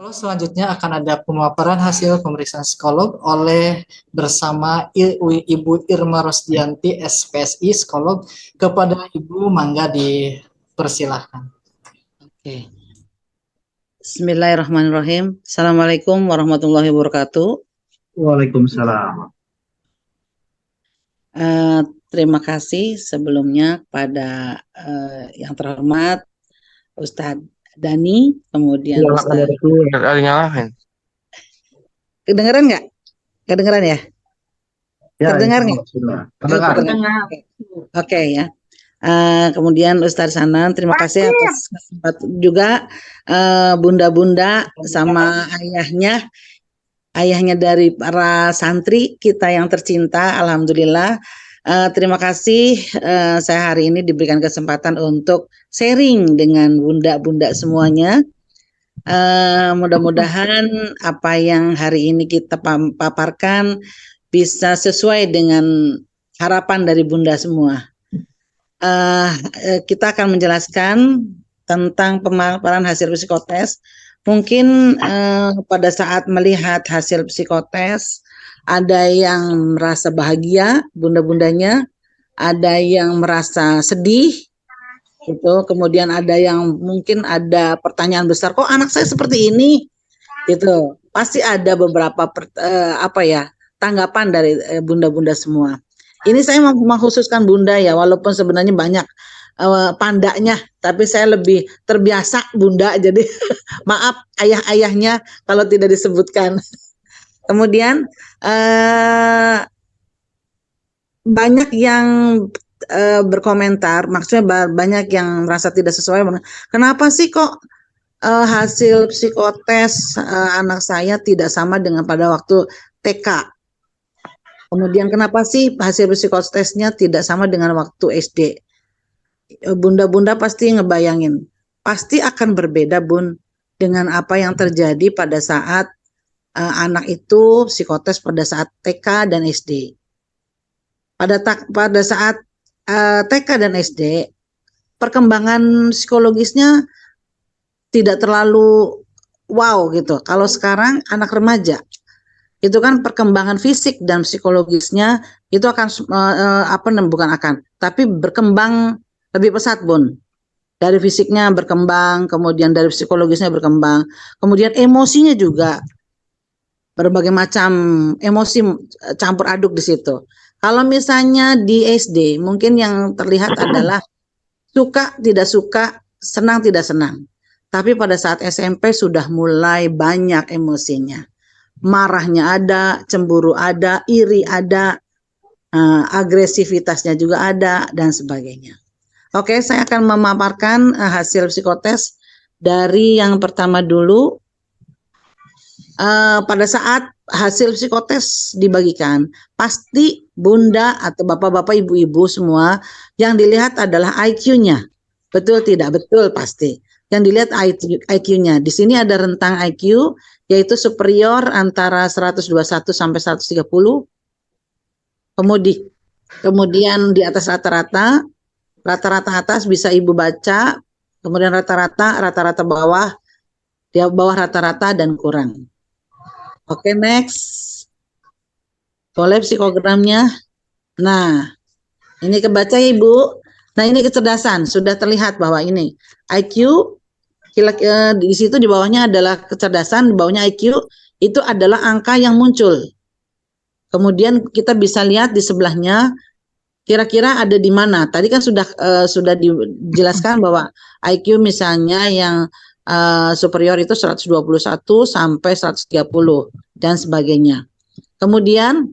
Kalau selanjutnya akan ada pemaparan hasil pemeriksaan psikolog oleh bersama Ibu Irma Rosdianti, SPSI, psikolog. Kepada Ibu, mangga dipersilahkan. Oke. Bismillahirrahmanirrahim. Assalamualaikum warahmatullahi wabarakatuh. Waalaikumsalam. Terima kasih sebelumnya kepada yang terhormat Ustadz Dani, kemudian Ustadz. Nyalakan. Kedengeran nggak? Kedengeran ya? Terdengar nggak? Terdengar. Oke ya. Kemudian Ustadz Sanan, terima kasih atas kesempatan juga bunda-bunda sama ayahnya dari para santri kita yang tercinta. Alhamdulillah. Terima kasih saya hari ini diberikan kesempatan untuk sharing dengan bunda-bunda semuanya. Mudah-mudahan apa yang hari ini kita paparkan bisa sesuai dengan harapan dari bunda semua. Kita akan menjelaskan tentang pemaparan hasil psikotes. Mungkin pada saat melihat hasil psikotes ada yang merasa bahagia, bunda-bundanya, ada yang merasa sedih, gitu. Kemudian ada yang mungkin ada pertanyaan besar, kok anak saya seperti ini, gitu. Pasti ada beberapa tanggapan dari bunda-bunda semua. Ini saya mau mengkhususkan bunda ya, walaupun sebenarnya banyak pandanya, tapi saya lebih terbiasa bunda, jadi maaf ayah-ayahnya kalau tidak disebutkan. Kemudian banyak yang berkomentar, maksudnya banyak yang merasa tidak sesuai. Kenapa sih kok hasil psikotes anak saya tidak sama dengan pada waktu TK? Kemudian kenapa sih hasil psikotesnya tidak sama dengan waktu SD? Bunda-bunda pasti ngebayangin, pasti akan berbeda bun dengan apa yang terjadi pada saat anak itu psikotes pada saat TK dan SD. Pada saat TK dan SD, perkembangan psikologisnya tidak terlalu wow gitu. Kalau sekarang anak remaja, itu kan perkembangan fisik dan psikologisnya itu akan tapi berkembang lebih pesat bun. Dari fisiknya berkembang, kemudian dari psikologisnya berkembang, kemudian emosinya juga berbagai macam emosi campur aduk di situ. Kalau misalnya di SD mungkin yang terlihat adalah suka tidak suka, senang tidak senang. Tapi pada saat SMP sudah mulai banyak emosinya. Marahnya ada, cemburu ada, iri ada, agresivitasnya juga ada, dan sebagainya. Oke, saya akan memaparkan hasil psikotes dari yang pertama dulu. Pada saat hasil psikotes dibagikan, pasti bunda atau bapak-bapak, ibu-ibu semua yang dilihat adalah IQ-nya. Betul tidak? Betul pasti. Yang dilihat IQ-nya. Di sini ada rentang IQ, yaitu superior antara 121 sampai 130. Kemudian di atas rata-rata atas bisa ibu baca, kemudian rata-rata bawah, di bawah rata-rata dan kurang. Oke, next. Boleh psikogramnya. Nah, ini kebaca ya Ibu. Nah, ini kecerdasan, sudah terlihat bahwa ini IQ, di situ di bawahnya adalah kecerdasan, di bawahnya IQ, itu adalah angka yang muncul. Kemudian kita bisa lihat di sebelahnya, kira-kira ada di mana. Tadi kan sudah dijelaskan bahwa IQ misalnya yang superior itu 121 sampai 130 dan sebagainya. Kemudian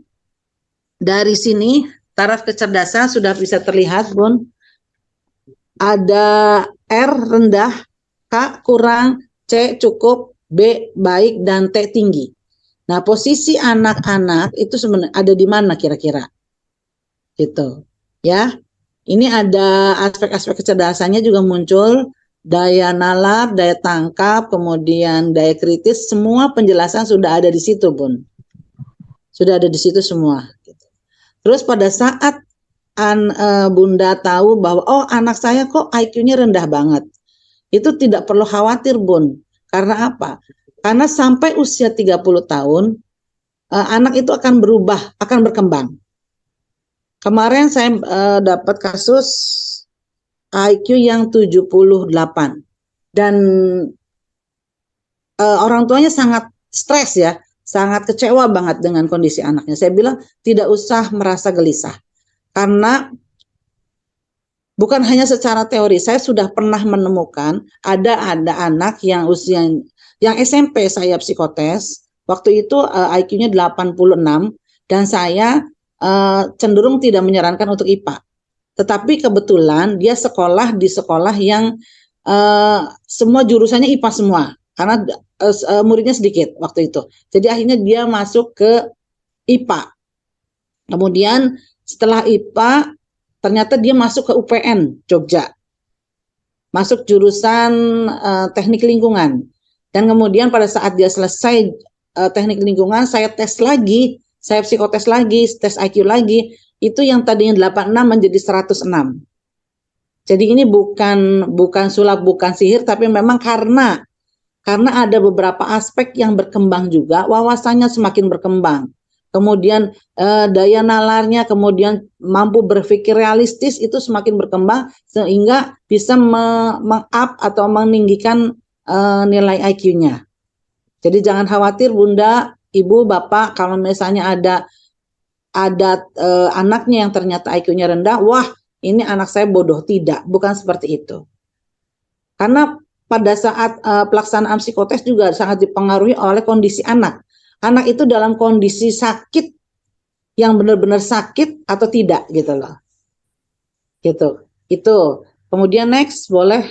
dari sini taraf kecerdasan sudah bisa terlihat, Bun. Ada R rendah, K kurang, C cukup, B baik, dan T tinggi. Nah, posisi anak-anak itu sebenarnya ada di mana kira-kira? Gitu. Ya. Ini ada aspek-aspek kecerdasannya juga muncul, daya nalar, daya tangkap, kemudian daya kritis, semua penjelasan sudah ada di situ, Bun. Sudah ada di situ semua. Terus pada saat bunda tahu bahwa oh anak saya kok IQ-nya rendah banget, itu tidak perlu khawatir Bun. Karena apa? Karena sampai usia 30 tahun, anak itu akan berubah, akan berkembang. Kemarin saya dapat kasus IQ yang 78 dan orang tuanya sangat stres ya, sangat kecewa banget dengan kondisi anaknya. Saya bilang tidak usah merasa gelisah karena bukan hanya secara teori, saya sudah pernah menemukan ada anak yang usia yang SMP saya psikotes, waktu itu IQ-nya 86 dan saya cenderung tidak menyarankan untuk IPA. Tetapi kebetulan dia sekolah di sekolah yang semua jurusannya IPA semua karena muridnya sedikit waktu itu. Jadi akhirnya dia masuk ke IPA. Kemudian setelah IPA ternyata dia masuk ke UPN Jogja. Masuk jurusan teknik lingkungan. Dan kemudian pada saat dia selesai teknik lingkungan, saya tes lagi, saya psikotes lagi, tes IQ lagi, itu yang tadinya 86 menjadi 106. Jadi ini bukan sulap, bukan sihir, tapi memang karena ada beberapa aspek yang berkembang juga, wawasannya semakin berkembang. Kemudian daya nalarnya, kemudian mampu berpikir realistis itu semakin berkembang sehingga bisa meng-up atau meninggikan nilai IQ-nya. Jadi jangan khawatir Bunda, Ibu, Bapak kalau misalnya ada anaknya yang ternyata IQ-nya rendah, wah ini anak saya bodoh. Tidak, bukan seperti itu. Karena pada saat pelaksanaan psikotes juga sangat dipengaruhi oleh kondisi anak. Anak itu dalam kondisi sakit yang benar-benar sakit atau tidak gitu loh. Gitu. Itu. Kemudian next boleh.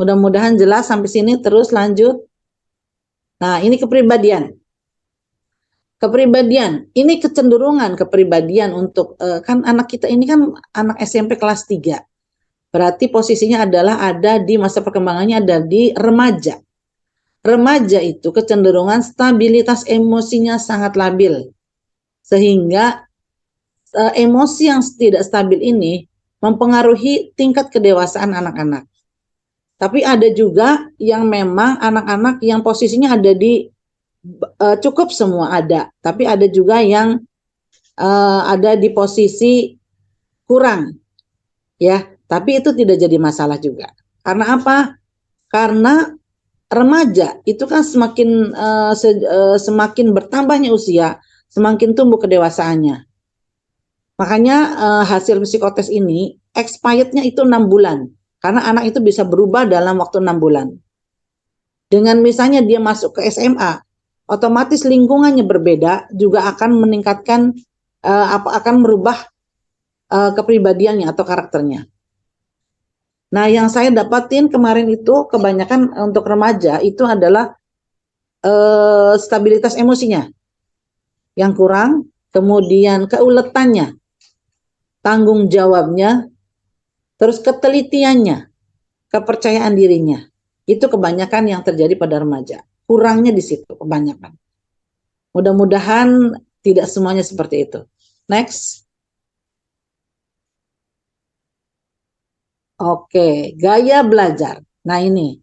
Mudah-mudahan jelas sampai sini, terus lanjut. Nah, ini kepribadian. Kepribadian, ini kecenderungan kepribadian untuk kan anak kita ini kan anak SMP kelas 3. Berarti posisinya adalah ada di masa perkembangannya, ada di remaja. Remaja itu kecenderungan stabilitas emosinya sangat labil. Sehingga emosi yang tidak stabil ini mempengaruhi tingkat kedewasaan anak-anak. Tapi ada juga yang memang anak-anak yang posisinya ada di cukup semua ada, tapi ada juga yang ada di posisi kurang, ya. Tapi itu tidak jadi masalah juga. Karena apa? Karena remaja itu kan semakin bertambahnya usia, semakin tumbuh kedewasaannya. Makanya hasil psikotes ini expirednya itu 6 bulan. Karena anak itu bisa berubah dalam waktu 6 bulan. Dengan misalnya dia masuk ke SMA, otomatis lingkungannya berbeda, juga akan meningkatkan, akan merubah kepribadiannya atau karakternya. Nah, yang saya dapatin kemarin itu kebanyakan untuk remaja itu adalah stabilitas emosinya yang kurang, kemudian keuletannya, tanggung jawabnya, terus ketelitiannya, kepercayaan dirinya. Itu kebanyakan yang terjadi pada remaja. Kurangnya di situ kebanyakan. Mudah-mudahan tidak semuanya seperti itu. Next. Oke, gaya belajar. Nah ini,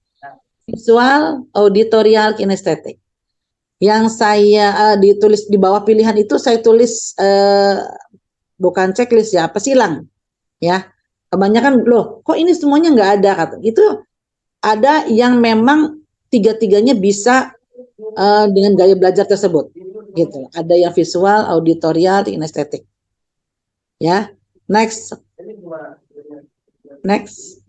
visual, auditorial, kinestetik. Yang saya ditulis di bawah pilihan itu saya tulis bukan checklist ya, pesilang. Ya, kebanyakan loh, kok ini semuanya nggak ada kata. Itu ada yang memang tiga-tiganya bisa dengan gaya belajar tersebut. Gitu. Ada yang visual, auditorial, kinestetik. Ya, next. Next.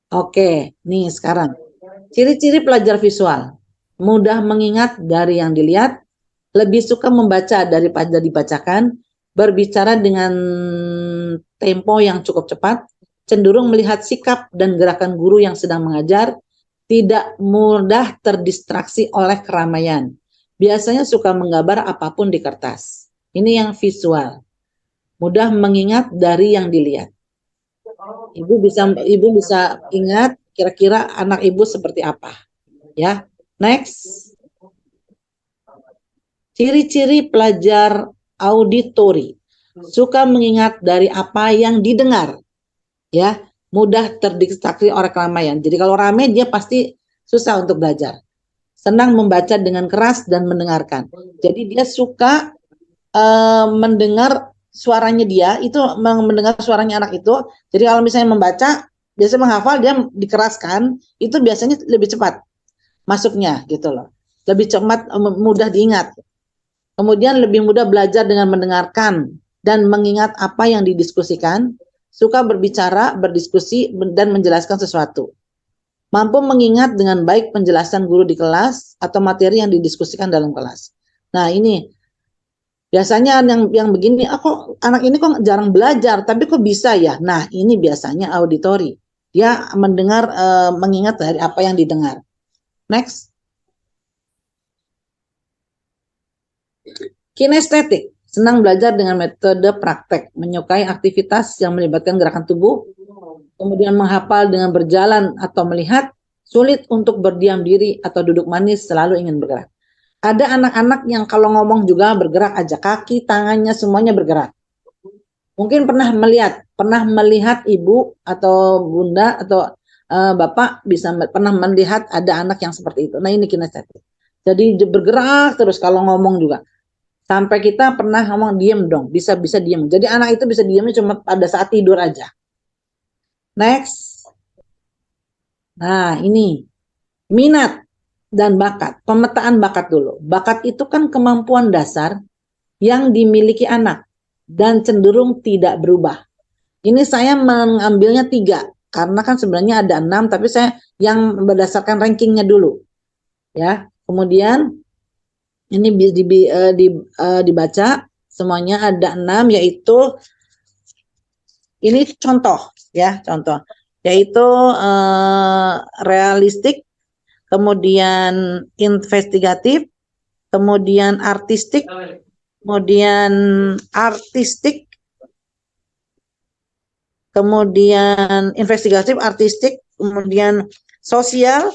Oke, nih sekarang. Ciri-ciri pelajar visual. Mudah mengingat dari yang dilihat, lebih suka membaca daripada dibacakan, berbicara dengan tempo yang cukup cepat, cenderung melihat sikap dan gerakan guru yang sedang mengajar, tidak mudah terdistraksi oleh keramaian. Biasanya suka menggambar apapun di kertas. Ini yang visual. Mudah mengingat dari yang dilihat. Ibu bisa ingat kira-kira anak ibu seperti apa. Ya. Next. Ciri-ciri pelajar auditori. Suka mengingat dari apa yang didengar. Ya, mudah terdistraksi oleh keramaian. Jadi kalau ramai dia pasti susah untuk belajar. Senang membaca dengan keras dan mendengarkan. Jadi dia suka mendengar suaranya dia, itu mendengar suaranya anak itu. Jadi kalau misalnya membaca, biasanya menghafal, dia dikeraskan, itu biasanya lebih cepat masuknya gitu loh. Lebih cepat, mudah diingat. Kemudian lebih mudah belajar dengan mendengarkan dan mengingat apa yang didiskusikan, suka berbicara, berdiskusi, dan menjelaskan sesuatu. Mampu mengingat dengan baik penjelasan guru di kelas atau materi yang didiskusikan dalam kelas. Nah ini biasanya yang begini, kok anak ini kok jarang belajar, tapi kok bisa ya? Nah ini biasanya auditori. Dia mendengar, mengingat dari apa yang didengar. Next. Kinestetik, senang belajar dengan metode praktek, menyukai aktivitas yang melibatkan gerakan tubuh, kemudian menghafal dengan berjalan atau melihat, sulit untuk berdiam diri atau duduk manis, selalu ingin bergerak. Ada anak-anak yang kalau ngomong juga bergerak aja, kaki, tangannya semuanya bergerak. Mungkin pernah melihat ibu atau bunda atau bapak pernah melihat ada anak yang seperti itu. Nah ini kinestetik. Jadi bergerak terus kalau ngomong juga. Sampai kita pernah ngomong diem dong, bisa diem. Jadi anak itu bisa diemnya cuma pada saat tidur aja. Next. Nah ini minat dan bakat, pemetaan bakat dulu. Bakat itu kan kemampuan dasar yang dimiliki anak dan cenderung tidak berubah. Ini saya mengambilnya 3, karena kan sebenarnya ada 6, tapi saya yang berdasarkan rankingnya dulu. Ya, kemudian ini dibaca semuanya ada 6, yaitu ini contoh, ya contoh, yaitu realistik, kemudian investigatif, kemudian artistik, kemudian investigatif, artistik, kemudian sosial,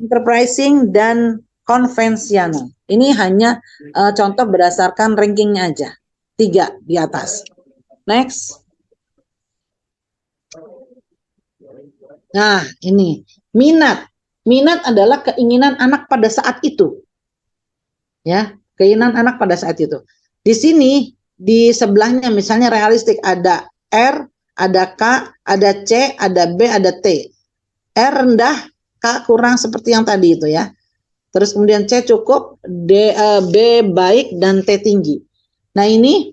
enterprising, dan konvensional. Ini hanya contoh berdasarkan rankingnya aja, 3 di atas. Next. Nah ini minat. Minat adalah keinginan anak pada saat itu. Ya, keinginan anak pada saat itu. Di sini, di sebelahnya misalnya realistik, ada R, ada K, ada C, ada B, ada T. R rendah, K kurang seperti yang tadi itu ya. Terus kemudian C cukup, B baik, dan T tinggi. Nah ini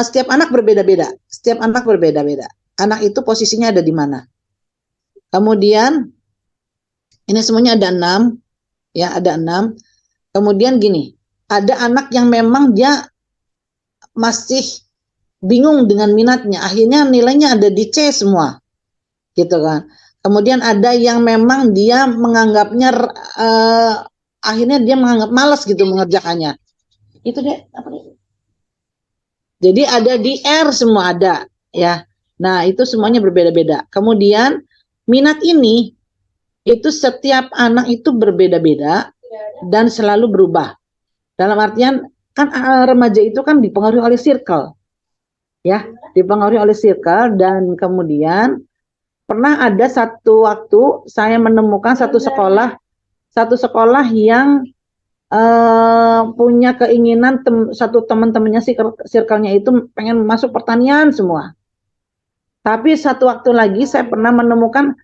setiap anak berbeda-beda. Setiap anak berbeda-beda. Anak itu posisinya ada di mana. Kemudian ini semuanya ada 6, ya ada 6. Kemudian gini, ada anak yang memang dia masih bingung dengan minatnya, akhirnya nilainya ada di C semua, gitu kan. Kemudian ada yang memang dia menganggapnya, akhirnya dia menganggap malas gitu mengerjakannya. Itu deh. Jadi ada di R semua ada, ya. Nah itu semuanya berbeda-beda. Kemudian minat ini itu setiap anak itu berbeda-beda dan selalu berubah. Dalam artian kan remaja itu kan dipengaruhi oleh circle, ya, dipengaruhi oleh circle. Dan kemudian pernah ada satu waktu saya menemukan satu sekolah yang punya keinginan satu teman-temannya circle-nya itu pengen masuk pertanian semua. Tapi satu waktu lagi saya pernah menemukan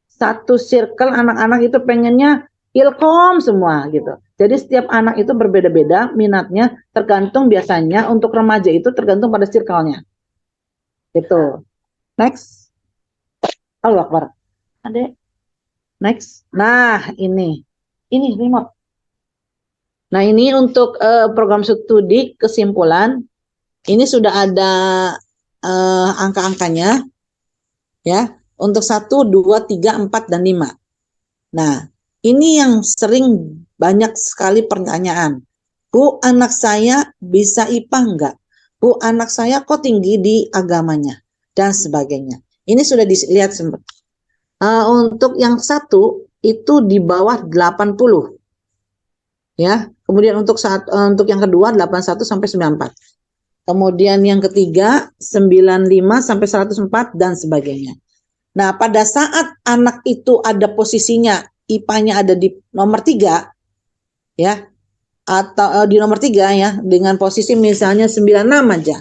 satu circle anak-anak itu pengennya ilkom semua gitu. Jadi setiap anak itu berbeda-beda minatnya, tergantung biasanya untuk remaja itu tergantung pada circle-nya. Gitu. Next. Allah Akbar. Adek. Next. Nah, ini remote. Nah, ini untuk program studi kesimpulan. Ini sudah ada angka-angkanya. Ya. Untuk 1, 2, 3, 4, dan 5. Nah, ini yang sering banyak sekali pertanyaan. Bu, anak saya bisa IPA enggak? Bu, anak saya kok tinggi di agamanya? Dan sebagainya. Ini sudah dilihat sempat. Untuk yang 1, itu di bawah 80. Ya, kemudian untuk yang kedua 81 sampai 94. Kemudian yang ketiga 95 sampai 104 dan sebagainya. Nah, pada saat anak itu ada posisinya IPA-nya ada di nomor 3 ya, atau di nomor 3 ya, dengan posisi misalnya 96 aja,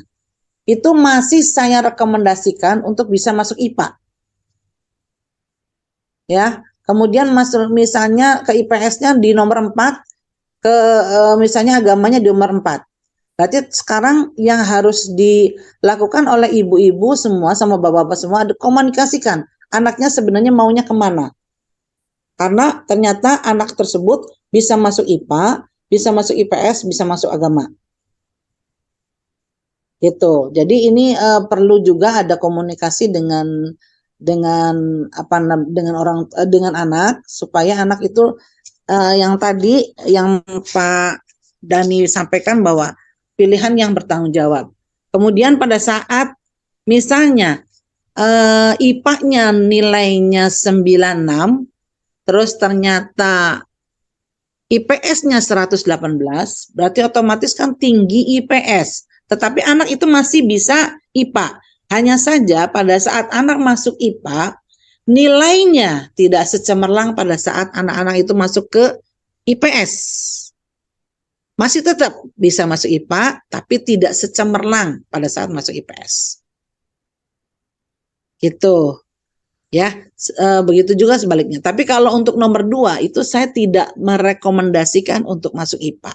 itu masih saya rekomendasikan untuk bisa masuk IPA ya. Kemudian masuk misalnya ke IPS-nya di nomor 4, ke misalnya agamanya di nomor 4. Berarti sekarang yang harus dilakukan oleh ibu-ibu semua sama bapak-bapak semua, komunikasikan anaknya sebenarnya maunya kemana. Karena ternyata anak tersebut bisa masuk IPA, bisa masuk IPS, bisa masuk agama. Gitu. Jadi ini perlu juga ada komunikasi dengan dengan anak, supaya anak itu yang tadi yang Pak Dani sampaikan bahwa pilihan yang bertanggung jawab. Kemudian pada saat misalnya IPA-nya nilainya 96, terus ternyata IPS-nya 118, berarti otomatis kan tinggi IPS. Tetapi anak itu masih bisa IPA. Hanya saja pada saat anak masuk IPA, nilainya tidak secemerlang pada saat anak-anak itu masuk ke IPS. Masih tetap bisa masuk IPA, tapi tidak secemerlang pada saat masuk IPS. Gitu. Ya, begitu juga sebaliknya. Tapi kalau untuk nomor 2 itu saya tidak merekomendasikan untuk masuk IPA.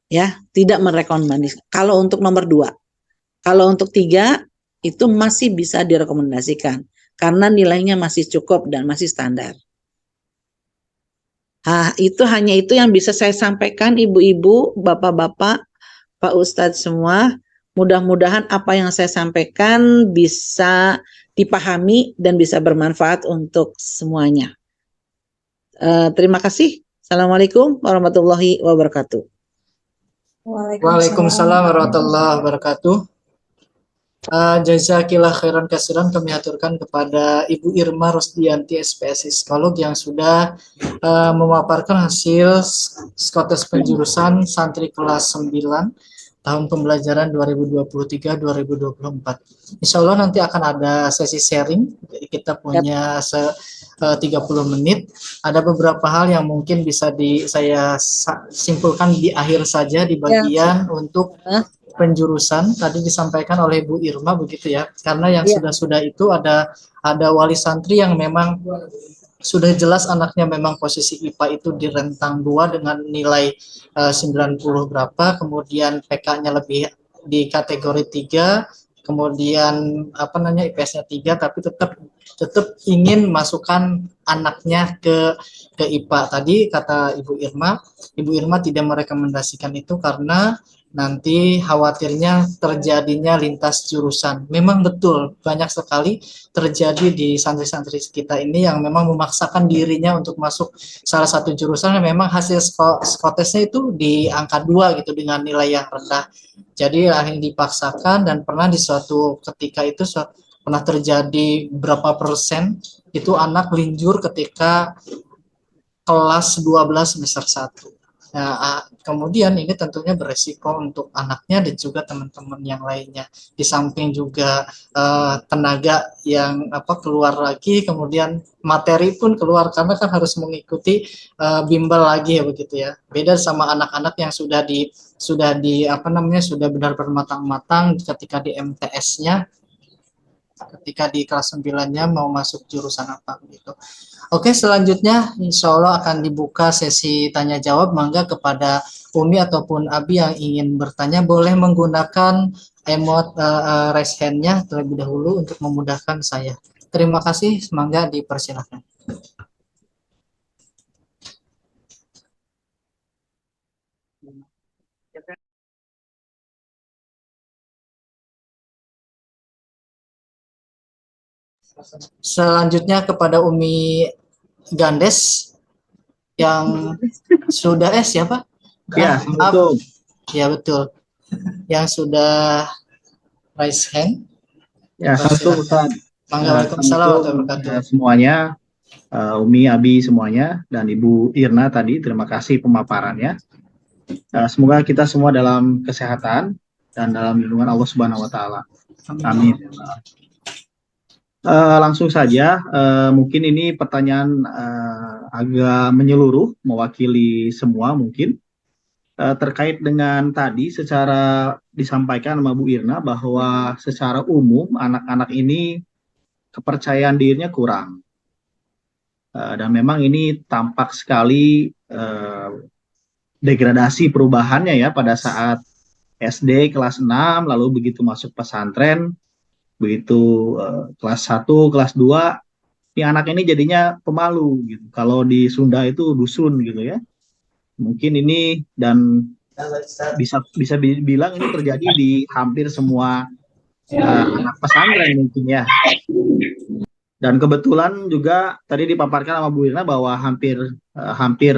Ya, tidak merekomendasikan. Kalau untuk nomor 2. Kalau untuk 3 itu masih bisa direkomendasikan karena nilainya masih cukup dan masih standar. Itu hanya itu yang bisa saya sampaikan, ibu-ibu, bapak-bapak, Pak Ustadz semua. Mudah-mudahan apa yang saya sampaikan bisa dipahami dan bisa bermanfaat untuk semuanya. Terima kasih. Assalamualaikum warahmatullahi wabarakatuh. Waalaikumsalam warahmatullahi wabarakatuh. Jazakillah khairan kasiran kami aturkan kepada Ibu Irma Rosdianti SPSI Psikolog yang sudah memaparkan hasil Psikotes penjurusan santri kelas 9 tahun pembelajaran 2023-2024. Insya Allah nanti akan ada sesi sharing. Jadi kita punya 30 menit. Ada beberapa hal yang mungkin bisa saya simpulkan di akhir saja di bagian untuk penjurusan. Tadi disampaikan oleh Bu Irma begitu ya. Karena yang sudah-sudah itu ada wali santri yang memang sudah jelas anaknya memang posisi IPA itu di rentang 2 dengan nilai 90 berapa, kemudian PK-nya lebih di kategori 3, kemudian IPS-nya 3, tapi tetap ingin masukkan anaknya ke IPA. Tadi kata Ibu Irma tidak merekomendasikan itu karena nanti khawatirnya terjadinya lintas jurusan. Memang betul, banyak sekali terjadi di santri-santri kita ini yang memang memaksakan dirinya untuk masuk salah satu jurusan yang memang hasil psikotesnya itu di angka 2 gitu dengan nilai yang rendah. Jadi akhirnya dipaksakan, dan pernah di suatu ketika itu pernah terjadi berapa persen itu anak linjur ketika kelas 12 semester 1. Nah, kemudian ini tentunya beresiko untuk anaknya dan juga teman-teman yang lainnya. Di samping juga tenaga yang keluar lagi, kemudian materi pun keluar karena kan harus mengikuti bimbel lagi ya begitu ya. Beda sama anak-anak yang sudah benar-benar matang-matang ketika di MTS-nya, ketika di kelas 9-nya mau masuk jurusan apa gitu. Oke, selanjutnya insya Allah akan dibuka sesi tanya jawab. Mangga kepada Umi ataupun Abi yang ingin bertanya boleh menggunakan emot raise hand-nya terlebih dahulu untuk memudahkan saya. Terima kasih, mangga dipersilakan. Selanjutnya kepada Umi Gandes yang sudah siapa? Ya, betul. Ya betul. Yang sudah raise hand. Ya, betul Ustaz. Waalaikumsalam warahmatullahi wabarakatuh. Semuanya, Umi, Abi semuanya, dan Ibu Irna tadi, terima kasih pemaparannya. Semoga kita semua dalam kesehatan dan dalam lindungan Allah Subhanahu wa taala. Amin. Langsung saja, mungkin ini pertanyaan agak menyeluruh, mewakili semua mungkin. Terkait dengan tadi secara disampaikan sama Bu Irna bahwa secara umum anak-anak ini kepercayaan dirinya kurang. Dan memang ini tampak sekali degradasi perubahannya ya pada saat SD kelas 6, lalu begitu masuk pesantren, begitu kelas 1, kelas 2, ini anak ini jadinya pemalu gitu. Kalau di Sunda itu dusun gitu ya. Mungkin ini dan bisa bisa dibilang ini terjadi di hampir semua anak pesantren mungkin ya. Dan kebetulan juga tadi dipaparkan sama Bu Irna bahwa hampir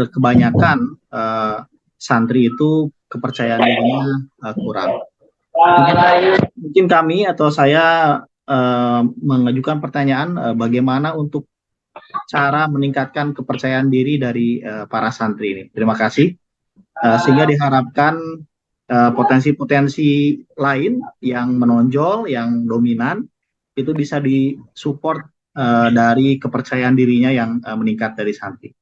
kebanyakan santri itu kepercayaan dirinya kurang. Mungkin kami atau saya mengajukan pertanyaan bagaimana untuk cara meningkatkan kepercayaan diri dari para santri ini. Terima kasih. Sehingga diharapkan potensi-potensi lain yang menonjol, yang dominan, itu bisa disupport dari kepercayaan dirinya yang meningkat dari santri.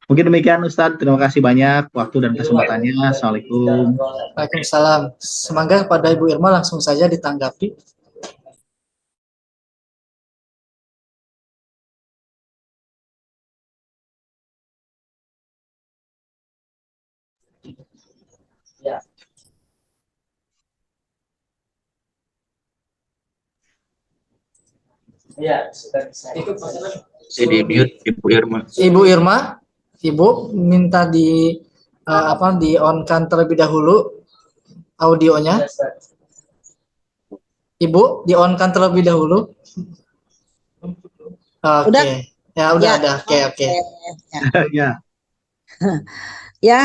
Mungkin demikian Ustadz, terima kasih banyak waktu dan kesempatannya. Assalamualaikum. Waalaikumsalam. Semoga kepada Ibu Irma langsung saja ditanggapi. Di mute Ibu Irma. Ibu Irma, Ibu minta di on-kan terlebih dahulu audionya. Ibu di on-kan terlebih dahulu. Oke. Udah? Ya udah Ya. ada. Oke. Ya. Ya,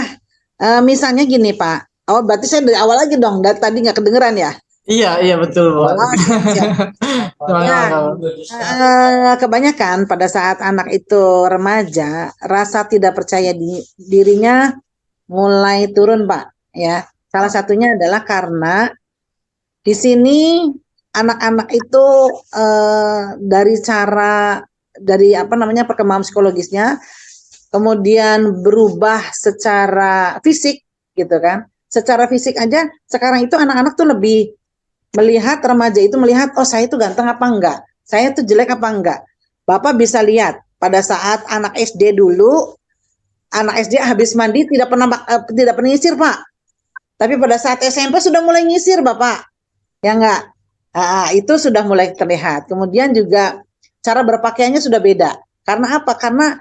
misalnya gini Pak. Oh, berarti saya dari awal lagi dong. Dari tadi nggak kedengeran ya? Iya betul Bu. Kebanyakan pada saat anak itu remaja, rasa tidak percaya dirinya mulai turun, Pak. Ya, salah satunya adalah karena di sini anak-anak itu dari perkembangan psikologisnya, kemudian berubah secara fisik, gitu kan? Secara fisik aja sekarang itu anak-anak tuh lebih melihat, remaja itu melihat, oh saya itu ganteng apa enggak, saya itu jelek apa enggak. Bapak bisa lihat pada saat anak SD dulu, anak SD habis mandi tidak pernah nyisir Pak, tapi pada saat SMP sudah mulai nyisir Bapak, ya enggak. Itu sudah mulai terlihat. Kemudian juga cara berpakaiannya sudah beda. Karena apa? Karena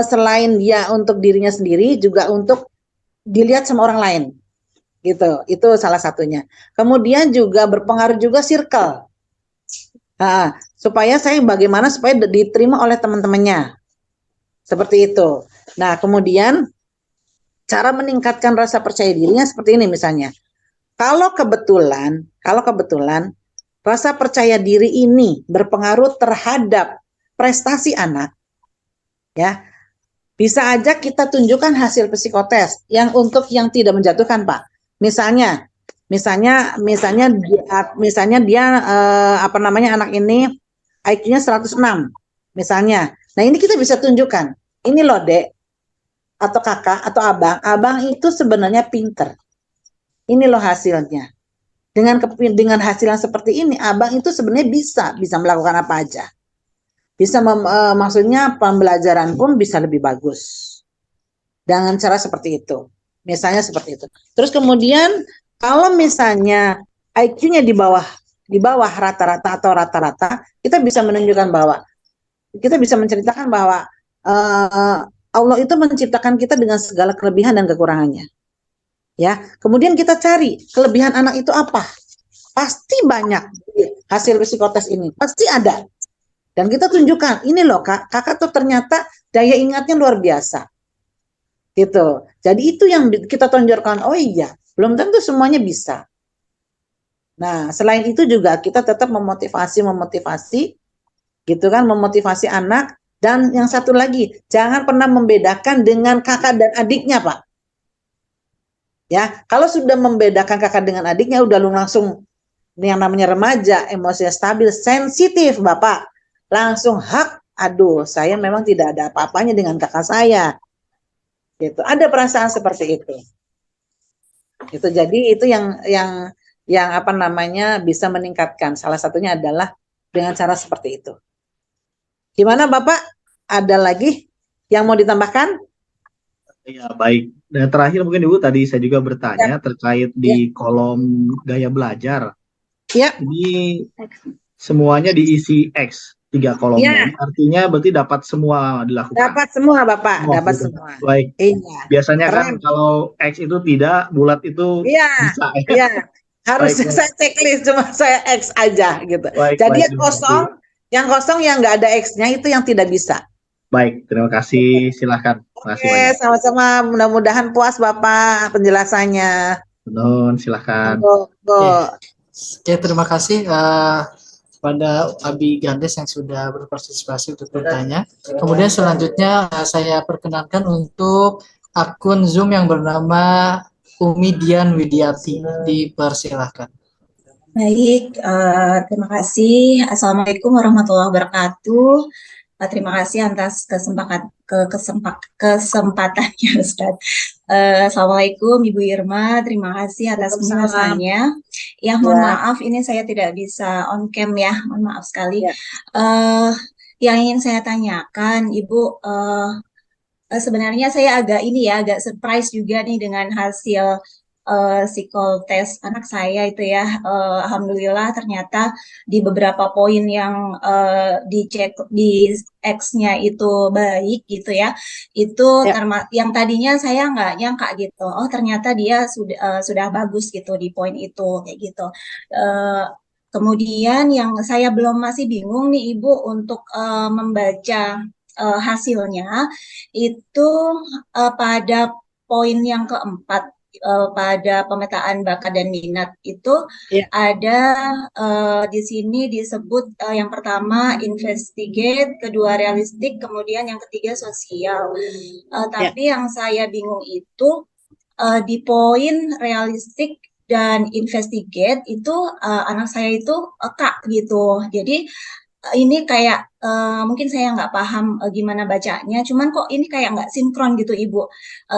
selain dia untuk dirinya sendiri, juga untuk dilihat sama orang lain. Gitu, itu salah satunya. Kemudian juga berpengaruh juga circle, supaya bagaimana supaya diterima oleh teman-temannya, seperti itu. Nah, kemudian cara meningkatkan rasa percaya dirinya seperti ini misalnya. Kalau kebetulan rasa percaya diri ini berpengaruh terhadap prestasi anak, ya bisa aja kita tunjukkan hasil psikotes yang untuk yang tidak menjatuhkan Pak. Misalnya dia anak ini IQ-nya 106 misalnya. Nah, ini kita bisa tunjukkan. Ini loh, Dek atau Kakak atau Abang itu sebenarnya pinter. Ini loh hasilnya. Dengan hasil yang seperti ini, Abang itu sebenarnya bisa melakukan apa aja. Bisa maksudnya pembelajaran pun bisa lebih bagus. Dengan cara seperti itu. Misalnya seperti itu. Terus kemudian kalau misalnya IQ-nya di bawah rata-rata atau rata-rata, kita bisa menunjukkan bahwa kita bisa menceritakan bahwa Allah itu menciptakan kita dengan segala kelebihan dan kekurangannya. Ya, kemudian kita cari kelebihan anak itu apa? Pasti banyak hasil psikotes ini, pasti ada. Dan kita tunjukkan, ini loh kakak tuh ternyata daya ingatnya luar biasa. Gitu. Jadi itu yang kita tonjolkan. Oh iya, belum tentu semuanya bisa. Nah, selain itu juga kita tetap memotivasi gitu kan, memotivasi anak. Dan yang satu lagi, jangan pernah membedakan dengan kakak dan adiknya, Pak. Ya, kalau sudah membedakan kakak dengan adiknya, udah lu langsung yang namanya remaja, emosinya stabil, sensitif, Bapak. langsung hak, aduh saya memang tidak ada apa-apanya dengan kakak saya. Gitu. Ada perasaan seperti itu. Itu jadi itu yang apa namanya bisa meningkatkan. Salah satunya adalah dengan cara seperti itu. Gimana Bapak? Ada lagi yang mau ditambahkan? Ya, baik. Dan terakhir mungkin Ibu tadi saya juga bertanya terkait di kolom gaya belajar. Ya. Ini semuanya diisi X, 3 kolomnya. Ya. Artinya berarti dapat semua dilakukan. Dapat semua Bapak, Oh, dapat gitu. semua. Baik. Iya. Biasanya kan Keren. kalau X itu tidak, bulat itu Iya. bisa. Iya. Harusnya Baik, saya checklist cuma saya X aja gitu. baik, Jadi baik, yang kosong yang nggak ada X-nya itu yang tidak bisa. baik, terima kasih. Silahkan. Terima kasih Oke, banyak. sama-sama. Mudah-mudahan puas Bapak penjelasannya. Nun, silahkan. Oke, terima kasih pada Abi Gandes yang sudah berpartisipasi untuk bertanya. Kemudian selanjutnya saya perkenalkan untuk akun Zoom yang bernama Umi Dian Widiati. Dipersilahkan. Baik, terima kasih. Assalamualaikum warahmatullahi wabarakatuh. Terima kasih atas kesempatannya, Ustaz. Assalamualaikum Ibu Irma, terima kasih atas penjelasannya. Ya, mohon maaf ini saya tidak bisa on cam ya, mohon maaf sekali. Yang ingin saya tanyakan, Ibu, sebenarnya saya agak surprise juga nih dengan hasil psikotes anak saya itu ya. Alhamdulillah ternyata di beberapa poin yang dicek di X-nya itu baik gitu ya. Itu yang tadinya saya nggak nyangka gitu. Oh ternyata dia sudah bagus gitu di poin itu kayak gitu. Kemudian yang saya masih bingung nih Ibu untuk membaca hasilnya itu pada poin yang keempat. Pada pemetaan bakat dan minat itu ada di sini disebut yang pertama investigate, kedua realistik, kemudian yang ketiga sosial. Tapi yang saya bingung itu di poin realistik dan investigate itu anak saya itu Kak gitu. Jadi ini kayak mungkin saya nggak paham gimana bacanya, cuman kok ini kayak nggak sinkron gitu Ibu.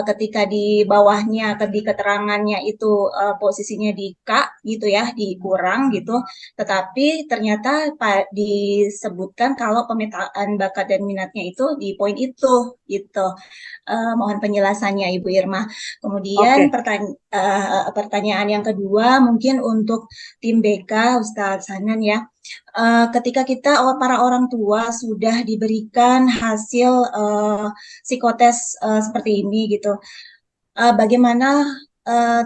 Ketika di bawahnya, di keterangannya itu posisinya di K gitu ya, dikurang gitu. Tetapi ternyata disebutkan kalau pemetaan bakat dan minatnya itu di poin itu gitu. Mohon penjelasannya Ibu Irma. Kemudian pertanyaan yang kedua mungkin untuk tim BK Ustadz Hanan ya. Ketika kita para orang tua sudah diberikan hasil psikotes seperti ini gitu, bagaimana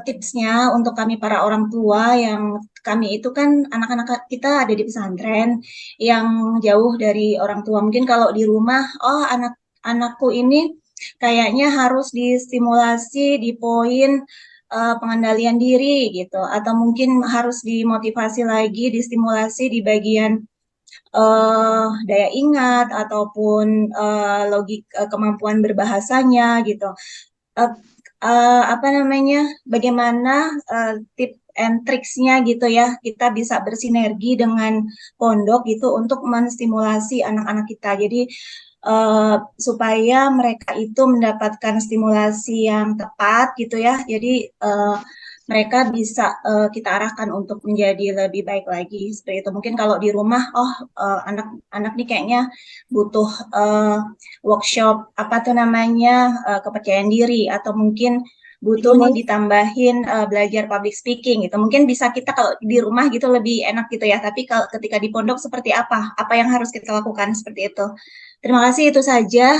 tipsnya untuk kami para orang tua yang kami itu kan anak-anak kita ada di pesantren yang jauh dari orang tua. Mungkin kalau di rumah, oh anakku ini kayaknya harus distimulasi di poin pengendalian diri gitu, atau mungkin harus dimotivasi lagi, distimulasi di bagian daya ingat ataupun kemampuan berbahasanya gitu. Bagaimana tip and tricksnya gitu ya, kita bisa bersinergi dengan pondok gitu untuk menstimulasi anak-anak kita. Jadi supaya mereka itu mendapatkan stimulasi yang tepat gitu ya. Jadi mereka bisa kita arahkan untuk menjadi lebih baik lagi seperti itu. Mungkin kalau di rumah, anak nih kayaknya butuh workshop kepercayaan diri, atau mungkin butuh nih ditambahin belajar public speaking gitu. Mungkin bisa kita kalau di rumah gitu lebih enak gitu ya. Tapi kalau ketika di pondok seperti apa? Apa yang harus kita lakukan seperti itu? Terima kasih, itu saja.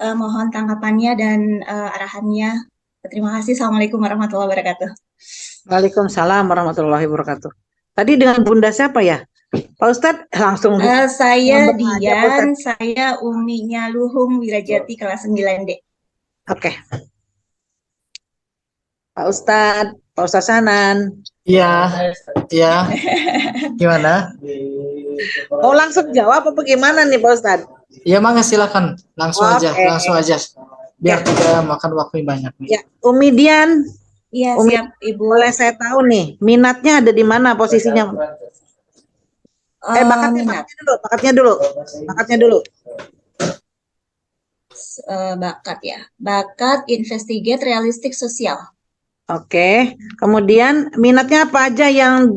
Mohon tanggapannya dan arahannya. Terima kasih. Assalamualaikum warahmatullahi wabarakatuh. Waalaikumsalam warahmatullahi wabarakatuh. Tadi dengan Bunda siapa ya? Pak Ustadz langsung. Saya Dian, saya uminya Luhung Wirajati kelas 9D. Oke. Pak Ustadz Hanan. Iya. Gimana? Oh langsung jawab apa gimana nih Pak Ustadz? Iya Mangga, silakan langsung aja. Biar tidak makan waktu banyak nih. Ya, Umi Dian. Iya, siap Ibu. Boleh saya tahu nih, minatnya ada di mana posisinya? Minat. Bakatnya dulu. Bakat ya. Bakat, investigate, realistik, sosial. Oke. Kemudian minatnya apa aja yang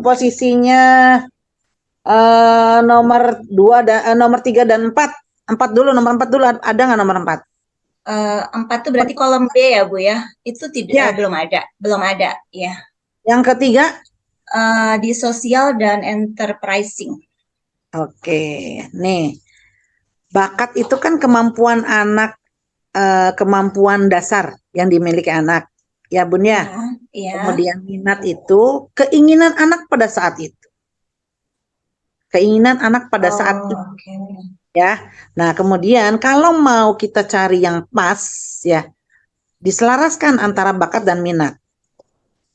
posisinya nomor 2 nomor 3 dan 4? Nomor 4 dulu. Ada nggak nomor 4? 4 tuh berarti kolom B ya, Bu ya. Itu Ya. belum ada ya. Yang ketiga? Di sosial dan enterprising. Oke. Nih. Bakat itu kan kemampuan anak, kemampuan dasar yang dimiliki anak. Ya, Bun ya. Ya. Kemudian minat itu keinginan anak pada saat itu. Keinginan anak pada saat itu. Okay. Ya. Nah, kemudian kalau mau kita cari yang pas ya, diselaraskan antara bakat dan minat.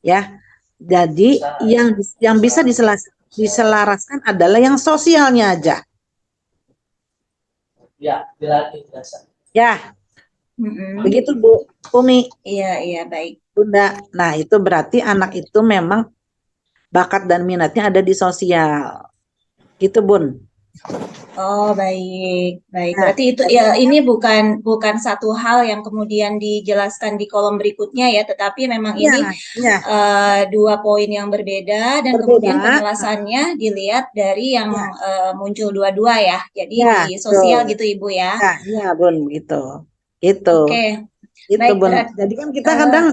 Ya. Jadi yang bisa diselaraskan adalah yang sosialnya aja. Ya, Ya. Begitu Bu Umi. Iya, baik. Bunda. Nah, itu berarti anak itu memang bakat dan minatnya ada di sosial. Gitu, Bun. Oh, baik. Nah, Berarti itu ya ini bukan satu hal yang kemudian dijelaskan di kolom berikutnya ya, tetapi memang ini 2 poin yang berbeda dan kemudian penjelasannya dilihat dari yang muncul dua-dua ya. Jadi di sosial gitu Ibu ya. Iya, Bun, gitu. Itu. Oke. Itu, Baik, Bun. Jadi kan kita kadang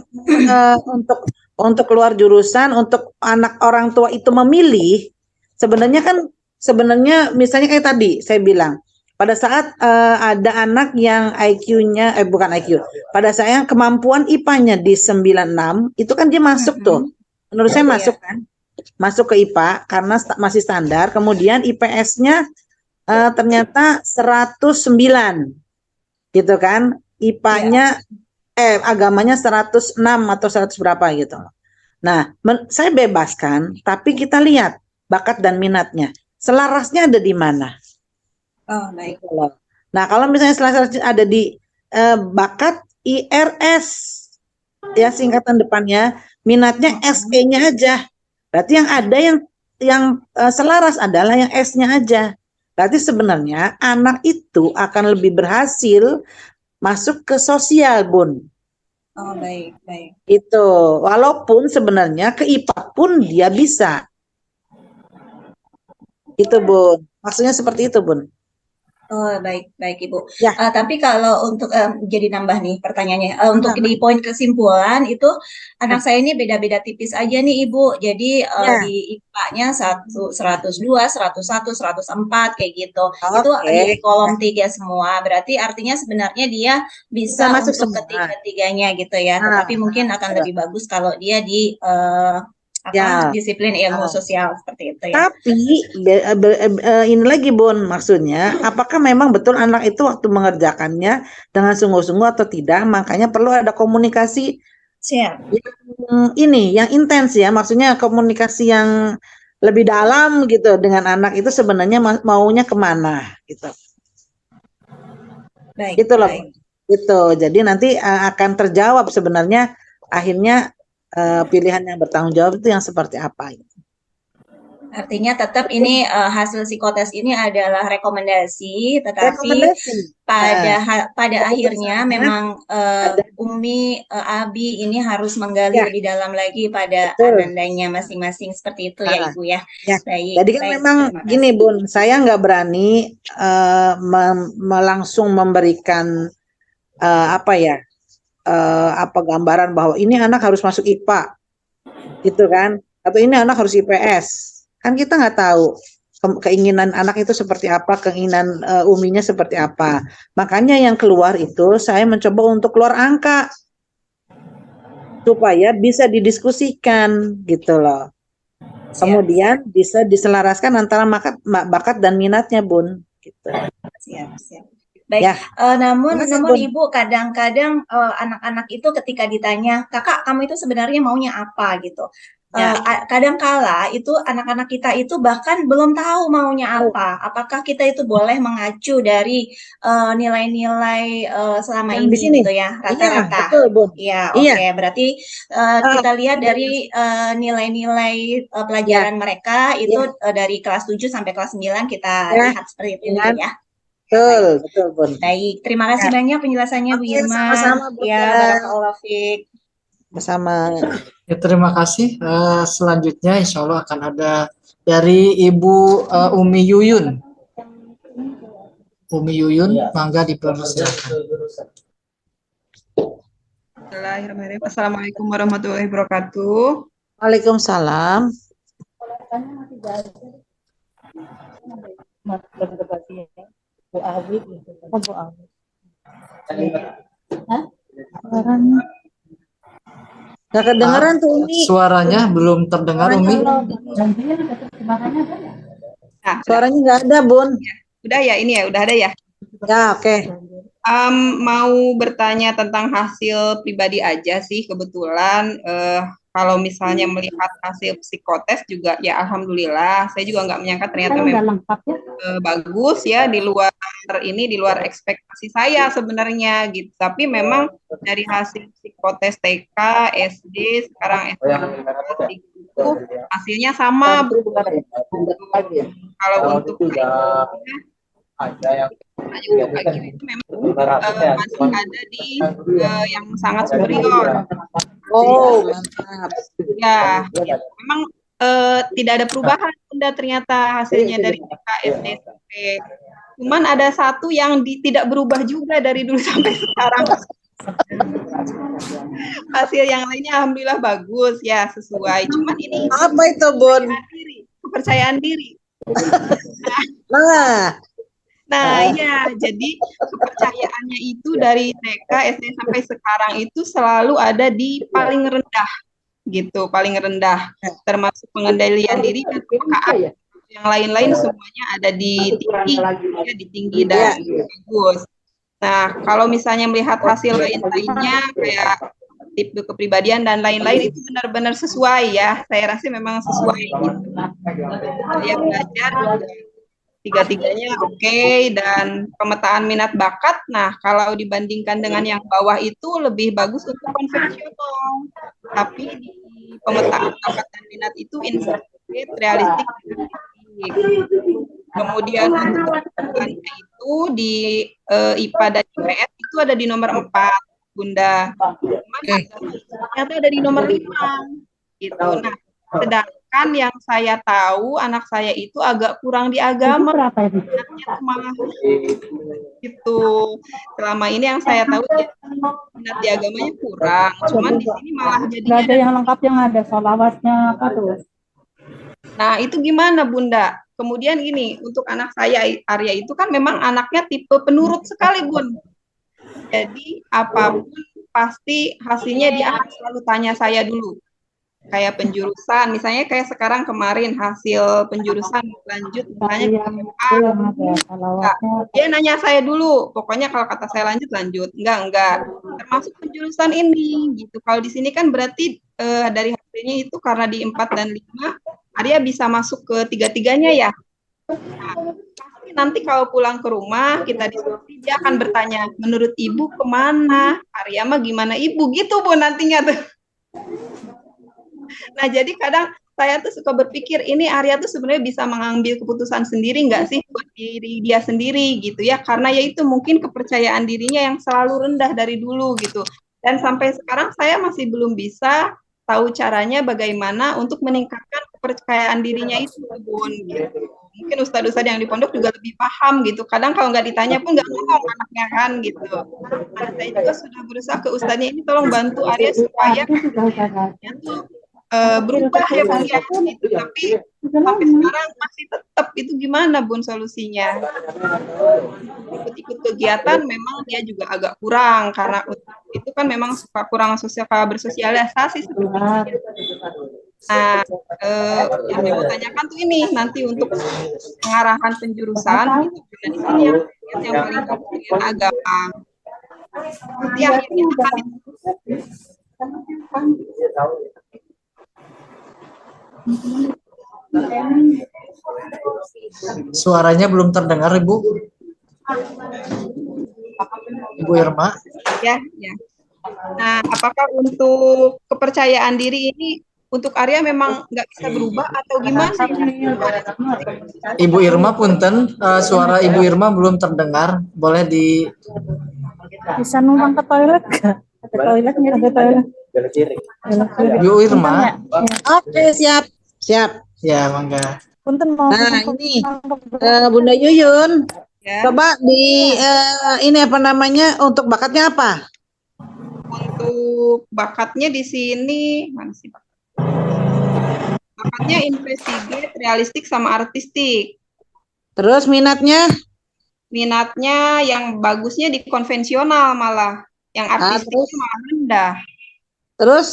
untuk keluar jurusan, untuk anak orang tua itu memilih, sebenarnya misalnya kayak tadi saya bilang, pada saat ada anak yang IQ-nya bukan IQ, pada saat kemampuan IPA-nya di 96, itu kan dia masuk tuh. Menurut saya masuk kan? Masuk ke IPA karena masih standar, kemudian IPS-nya ternyata 109. Gitu kan? IPA-nya agamanya 106 atau 100 berapa gitu. Nah, saya bebaskan, tapi kita lihat bakat dan minatnya. Selarasnya ada di mana? Oh, baik. Nah, kalau misalnya selarasnya ada di bakat IRS, ya singkatan depannya, minatnya SE-nya aja. Berarti yang ada yang selaras adalah yang S-nya aja. Berarti sebenarnya anak itu akan lebih berhasil masuk ke sosial, Bun. Oh, baik. Itu. Walaupun sebenarnya ke IPA pun dia bisa. Itu, Bun. Maksudnya seperti itu, Bun. Oh, baik Ibu. Ya. Tapi kalau untuk jadi nambah nih pertanyaannya, untuk di poin kesimpulan itu anak saya ini beda-beda tipis aja nih Ibu. Jadi di IPA-nya 102, 101, 104 kayak gitu. Itu di kolom 3 semua. Berarti artinya sebenarnya dia bisa masuk untuk ketiga-tiganya gitu ya. Tetapi mungkin akan lebih bagus kalau dia di disiplin ilmu sosial seperti itu ya. Tapi ini lagi Bun, maksudnya apakah memang betul anak itu waktu mengerjakannya dengan sungguh-sungguh atau tidak? Makanya perlu ada komunikasi yang intens ya, maksudnya komunikasi yang lebih dalam gitu dengan anak itu sebenarnya maunya kemana gitu. Baik. Gitu loh. Gitu. Jadi nanti akan terjawab sebenarnya akhirnya pilihan yang bertanggung jawab itu yang seperti apa. Artinya tetap ini hasil psikotes ini adalah rekomendasi, tetapi pada akhirnya memang Umi, Abi ini harus menggali lebih dalam lagi pada anandanya masing-masing seperti itu ya Ibu ya. Baik. Jadi kan memang gini Bun, saya nggak berani langsung memberikan gambaran bahwa ini anak harus masuk IPA, gitu kan? Atau ini anak harus IPS. Kan kita nggak tahu keinginan anak itu seperti apa, keinginan Uminya seperti apa. Makanya yang keluar itu saya mencoba untuk keluar angka supaya bisa didiskusikan gitu loh. Kemudian bisa diselaraskan antara bakat dan minatnya Bun. Gitu. Siap. Baik, namun Ibu kadang-kadang anak-anak itu ketika ditanya, kakak kamu itu sebenarnya maunya apa gitu, kadangkala itu anak-anak kita itu bahkan belum tahu maunya apa. Apakah kita itu boleh mengacu dari nilai-nilai selama Yang di ini sini. gitu ya, Iya, rata-rata. betul, Bun. Ya, Iya. oke. Berarti kita lihat dari nilai-nilai pelajaran mereka itu dari kelas 7 sampai kelas 9 kita Ya. lihat seperti itu dulu ya. Betul, betul, Bun. Baik, terima kasih banyak penjelasannya Bu Oke, Irma. sama-sama, Bunda. Ya, barakallahu fiik. Bersama. Ya, terima kasih. Selanjutnya insya Allah akan ada dari Ibu Umi Yuyun. Umi Yuyun, mangga dipersilakan. Bismillahirrahmanirrahim. Assalamualaikum warahmatullahi wabarakatuh. Waalaikumsalam. Gak kedengeran tuh Umi. Suaranya belum terdengar Umi. Nah, Suaranya nggak ada, Bun. udah ya, ini ya, udah ada ya. Ya, oke. Mau bertanya tentang hasil pribadi aja sih kebetulan. Kalau misalnya melihat hasil psikotes juga ya alhamdulillah. Saya juga nggak menyangka ternyata memang bagus ya di luar ekspektasi saya sebenarnya gitu. Tapi memang dari hasil psikotes TK, SD, sekarang SMP itu hasilnya sama. Kalau untuk IQ itu memang masih ada di yang sangat superior. Oh, mantap. Ya, memang tidak ada perubahan Bunda ternyata hasilnya dari TK, SD, SMP. Cuman ada satu yang tidak berubah juga dari dulu sampai sekarang. Hasil yang lainnya alhamdulillah bagus ya, sesuai. Cuman ini Apa itu, Bun? kepercayaan diri. Nah, Ya, jadi kepercayaannya itu dari TK, SD sampai sekarang itu selalu ada di paling rendah, gitu, paling rendah, termasuk pengendalian diri dan kepekaan. Yang lain-lain semuanya ada di tinggi, ya, di tinggi dan bagus. Nah, kalau misalnya melihat hasil lain-lainnya kayak tipe kepribadian dan lain-lain itu benar-benar sesuai ya. Saya rasa memang sesuai gitu. Saya belajar tiga-tiganya oke, dan pemetaan minat bakat. Nah, kalau dibandingkan dengan yang bawah itu lebih bagus untuk konvensional. Tapi di pemetaan bakat dan minat itu insight, realistik, kemudian untuk kebutuhannya itu di IPA dan IPS itu ada di nomor 4, Bunda. Cuman ternyata ada di nomor 5 gitu. Nah, sedangkan yang saya tahu anak saya itu agak kurang di agama. Minatnya malah gitu. Selama ini yang saya tahu ya, minat di agamanya kurang. Cuman di sini malah jadinya ada yang lengkap, yang ada sholawatnya apa tuh. Nah, itu gimana Bunda? Kemudian gini, untuk anak saya Arya itu kan memang anaknya tipe penurut sekali, Bun. Jadi apapun pasti hasilnya dia akan selalu tanya saya dulu. Kayak penjurusan, misalnya kayak sekarang kemarin hasil penjurusan lanjut misalnya dia nanya saya dulu, pokoknya kalau kata saya lanjut, enggak, termasuk penjurusan ini gitu. Kalau di sini kan berarti dari hasilnya itu karena di 4 dan 5 Arya bisa masuk ke tiga-tiganya ya. Nah, pasti nanti kalau pulang ke rumah kita diskusi, dia akan bertanya, menurut ibu kemana? Arya mah gimana ibu gitu Bu nantinya tuh. Nah, jadi kadang saya tuh suka berpikir, ini Arya tuh sebenarnya bisa mengambil keputusan sendiri nggak sih buat diri dia sendiri gitu ya, karena ya itu mungkin kepercayaan dirinya yang selalu rendah dari dulu gitu. Dan sampai sekarang saya masih belum bisa tahu caranya bagaimana untuk meningkatkan kepercayaan dirinya itu, Bun, gitu. Mungkin ustadz-ustadz yang di pondok juga lebih paham gitu. Kadang kalau nggak ditanya pun nggak ngomong anaknya kan gitu. Nah, saya juga sudah berusaha ke ustadznya ini, tolong bantu Arya supaya berubah ya Bun ya, gitu. Tapi sampai sekarang masih tetap, itu gimana Bun solusinya? Ikut-ikut kegiatan memang dia juga agak kurang, karena itu kan memang suka kurang bersosialisasi seperti itu. Nah, yang saya mau tanyakan tuh ini nanti untuk pengarahan penjurusan gitu, karena di sini yang paling penting agama. Nanti akhirnya Suaranya belum terdengar, Ibu. Ibu Irma. Ya, ya. Nah, apakah untuk kepercayaan diri ini untuk Arya memang nggak bisa berubah atau gimana? Ibu Irma punten, suara Ibu Irma belum terdengar. Boleh di Bisa numpang ke toilet nggak? Ada toiletnya, ada toilet. Ibu Irma. Oke, siap. Siap. Ya, mangga. Punten mau Nah, ini Bunda Yuyun, Ya, coba di ini apa namanya, untuk bakatnya apa? untuk bakatnya di sini mana sih Pak? Bakatnya investigate, realistik sama artistik. Terus minatnya? Minatnya yang bagusnya di konvensional malah, yang artistiknya Terus, malah rendah. terus